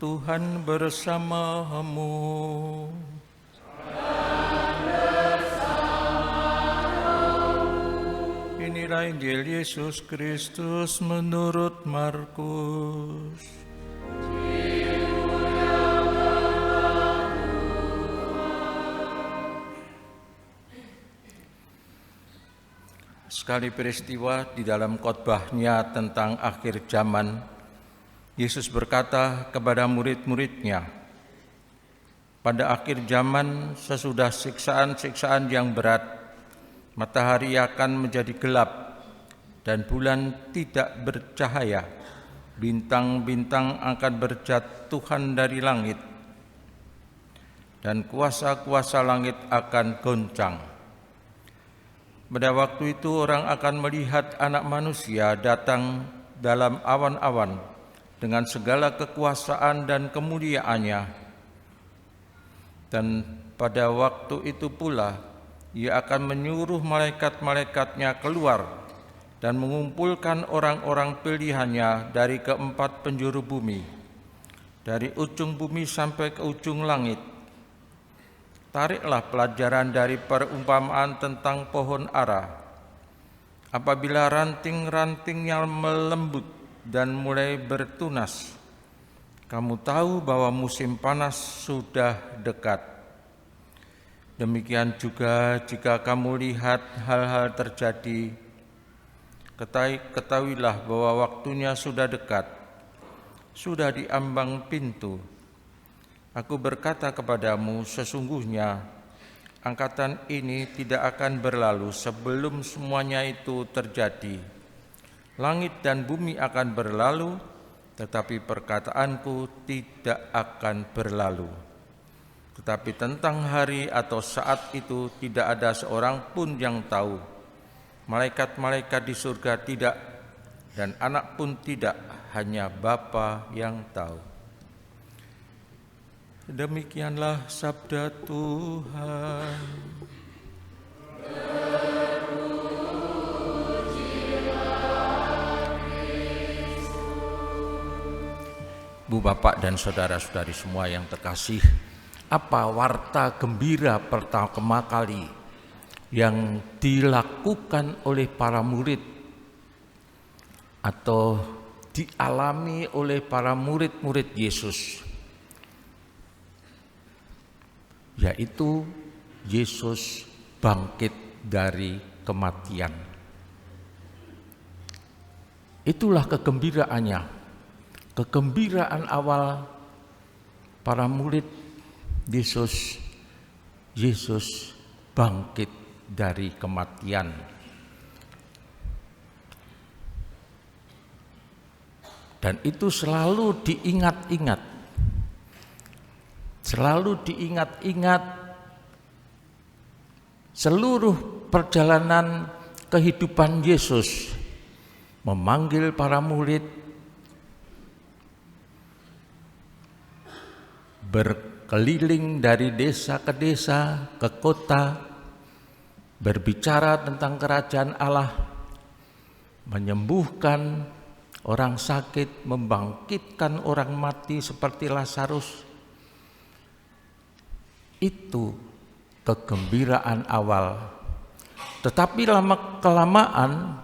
Tuhan bersamamu. Inilah Injil Yesus Kristus menurut Markus. Sekali peristiwa di dalam khotbahnya tentang akhir zaman, Yesus berkata kepada murid-muridnya, pada akhir zaman sesudah siksaan-siksaan yang berat, matahari akan menjadi gelap dan bulan tidak bercahaya, bintang-bintang akan berjatuhan dari langit, dan kuasa-kuasa langit akan goncang. Pada waktu itu orang akan melihat Anak Manusia datang dalam awan-awan dengan segala kekuasaan dan kemuliaannya. Dan pada waktu itu pula Ia akan menyuruh malaikat-malaikatnya keluar dan mengumpulkan orang-orang pilihannya dari keempat penjuru bumi, dari ujung bumi sampai ke ujung langit. Tariklah pelajaran dari perumpamaan tentang pohon ara. Apabila ranting-rantingnya melembut dan mulai bertunas, kamu tahu bahwa musim panas sudah dekat. Demikian juga jika kamu lihat hal-hal terjadi, ketahuilah bahwa waktunya sudah dekat, sudah di ambang pintu. Aku berkata kepadamu, sesungguhnya angkatan ini tidak akan berlalu sebelum semuanya itu terjadi. Langit dan bumi akan berlalu, tetapi perkataanku tidak akan berlalu. Tetapi tentang hari atau saat itu tidak ada seorang pun yang tahu. Malaikat-malaikat di surga tidak, dan Anak pun tidak, hanya Bapa yang tahu. Demikianlah sabda Tuhan. Bu, Bapak, dan saudara-saudari semua yang terkasih, apa warta gembira pertama kali yang dilakukan oleh para murid atau dialami oleh para murid-murid Yesus? Yaitu Yesus bangkit dari kematian. Itulah kegembiraannya, kegembiraan awal para murid Yesus. Yesus bangkit dari kematian. Dan itu selalu diingat-ingat. Selalu diingat-ingat seluruh perjalanan kehidupan Yesus, memanggil para murid, berkeliling dari desa ke desa, ke kota, berbicara tentang kerajaan Allah, menyembuhkan orang sakit, membangkitkan orang mati seperti Lazarus. Itu kegembiraan awal. Tetapi lama-kelamaan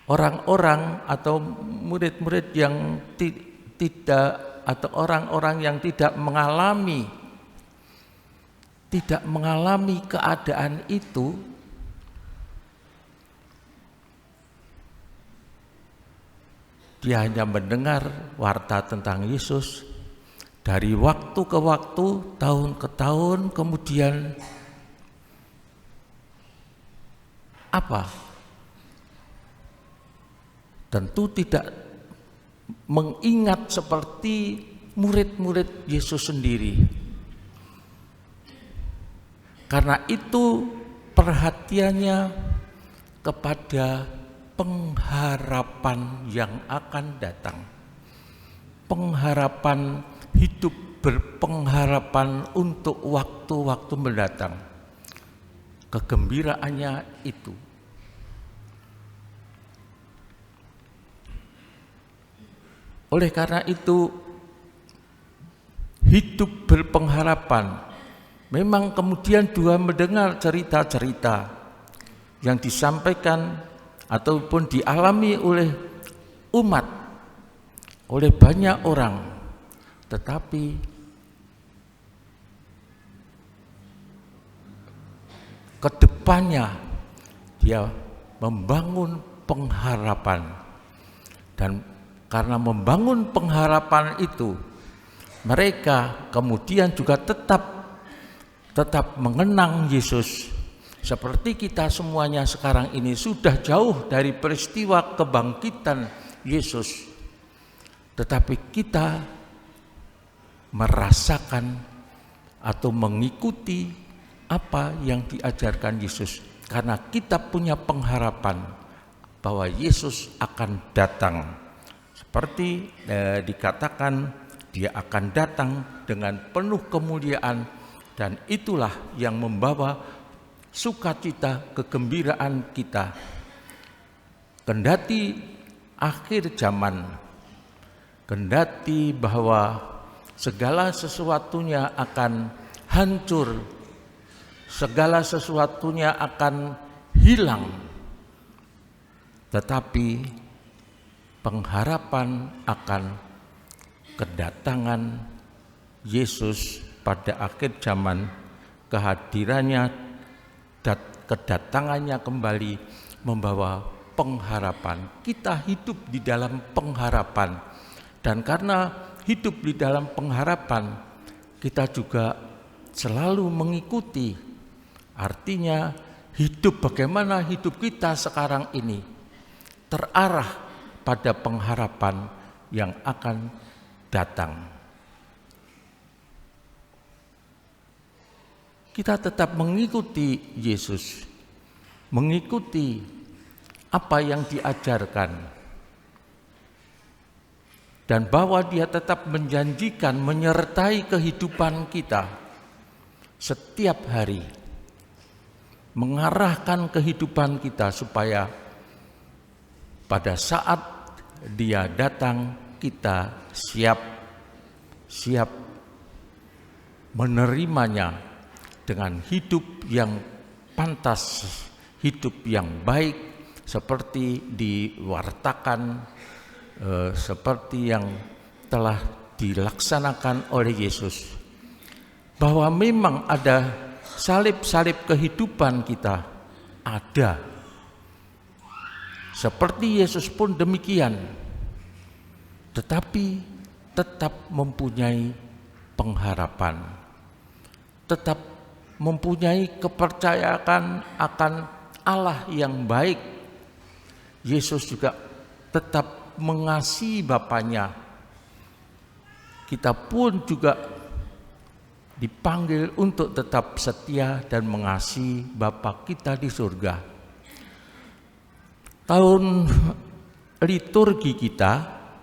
orang-orang atau murid-murid yang tidak, atau orang-orang yang tidak mengalami keadaan itu, dia hanya mendengar warta tentang Yesus. Dari waktu ke waktu, tahun ke tahun, kemudian apa? Tentu tidak mengingat seperti murid-murid Yesus sendiri. Karena itu perhatiannya kepada pengharapan yang akan datang. Pengharapan hidup, berpengharapan untuk waktu-waktu mendatang. Kegembiraannya itu. Oleh karena itu, hidup berpengharapan. Memang kemudian dua mendengar cerita-cerita yang disampaikan ataupun dialami oleh umat, oleh banyak orang, tetapi kedepannya dia membangun pengharapan. Dan karena membangun pengharapan itu, mereka kemudian juga tetap mengenang Yesus. Seperti kita semuanya sekarang ini sudah jauh dari peristiwa kebangkitan Yesus, tetapi kita merasakan atau mengikuti apa yang diajarkan Yesus, karena kita punya pengharapan bahwa Yesus akan datang. Seperti dikatakan, dia akan datang dengan penuh kemuliaan, dan itulah yang membawa sukacita, kegembiraan kita. Kendati akhir zaman, kendati bahwa segala sesuatunya akan hancur, segala sesuatunya akan hilang, tetapi pengharapan akan kedatangan Yesus pada akhir zaman, kehadirannya dan kedatangannya kembali membawa pengharapan. Kita hidup di dalam pengharapan, dan karena hidup di dalam pengharapan, kita juga selalu mengikuti. Artinya hidup, bagaimana hidup kita sekarang ini terarah pada pengharapan yang akan datang. Kita tetap mengikuti Yesus, mengikuti apa yang diajarkan, dan bahwa dia tetap menjanjikan menyertai kehidupan kita setiap hari, mengarahkan kehidupan kita supaya pada saat dia datang kita siap menerimanya dengan hidup yang pantas, hidup yang baik, seperti diwartakan, seperti yang telah dilaksanakan oleh Yesus. Bahwa memang ada salib-salib kehidupan kita, ada. Seperti Yesus pun demikian, tetapi tetap mempunyai pengharapan, tetap mempunyai kepercayaan akan Allah yang baik. Yesus juga tetap mengasihi Bapaknya. Kita pun juga dipanggil untuk tetap setia dan mengasihi Bapa kita di surga. Tahun liturgi kita,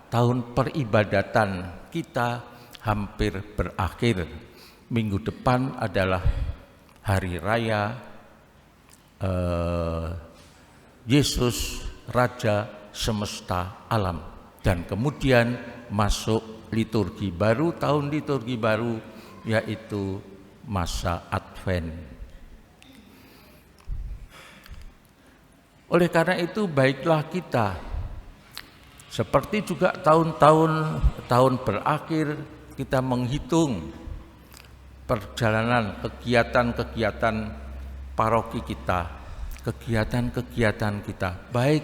tahun peribadatan kita hampir berakhir. Minggu depan adalah hari raya Yesus Raja semesta alam, dan kemudian masuk liturgi baru, tahun liturgi baru, yaitu masa Advent. Oleh karena itu, baiklah kita, seperti juga tahun berakhir, kita menghitung perjalanan kegiatan-kegiatan paroki kita, kegiatan-kegiatan kita, baik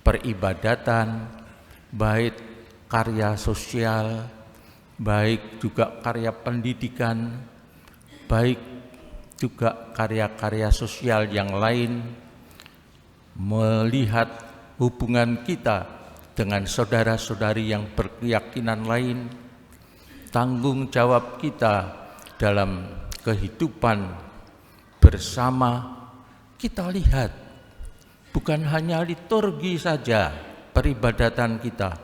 peribadatan, baik karya sosial, baik juga karya pendidikan, baik juga karya-karya sosial yang lain, melihat hubungan kita dengan saudara-saudari yang berkeyakinan lain, tanggung jawab kita dalam kehidupan bersama. Kita lihat bukan hanya liturgi saja peribadatan kita.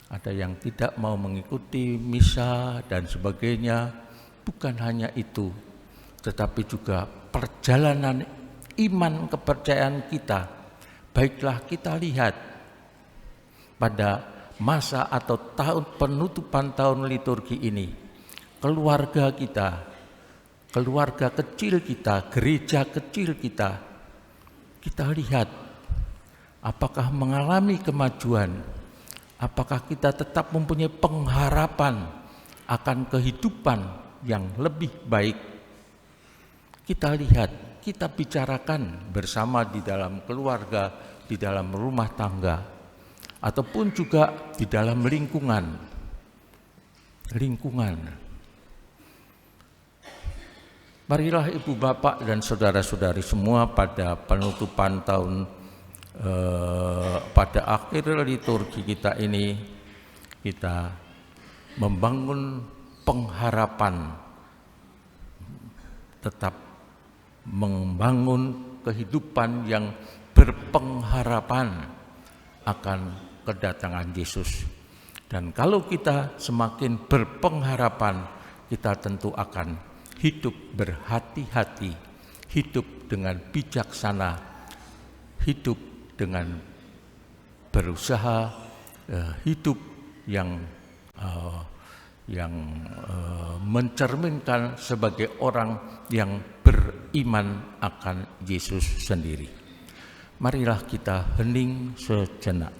Ada yang tidak mau mengikuti misa dan sebagainya. Bukan hanya itu, tetapi juga perjalanan iman kepercayaan kita. Baiklah kita lihat pada masa atau tahun penutupan tahun liturgi ini, keluarga kita, keluarga kecil kita, gereja kecil kita lihat apakah mengalami kemajuan, apakah kita tetap mempunyai pengharapan akan kehidupan yang lebih baik. Kita lihat, kita bicarakan bersama di dalam keluarga, di dalam rumah tangga, ataupun juga di dalam lingkungan. Marilah ibu bapak dan saudara-saudari semua pada penutupan tahun, pada akhir liturgi kita ini, kita membangun pengharapan, tetap membangun kehidupan yang berpengharapan akan kedatangan Yesus. Dan kalau kita semakin berpengharapan, kita tentu akan hidup berhati-hati, hidup dengan bijaksana, hidup dengan berusaha, hidup yang mencerminkan sebagai orang yang beriman akan Yesus sendiri. Marilah kita hening sejenak.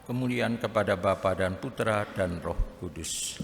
Kemuliaan kepada Bapa dan Putra dan Roh Kudus.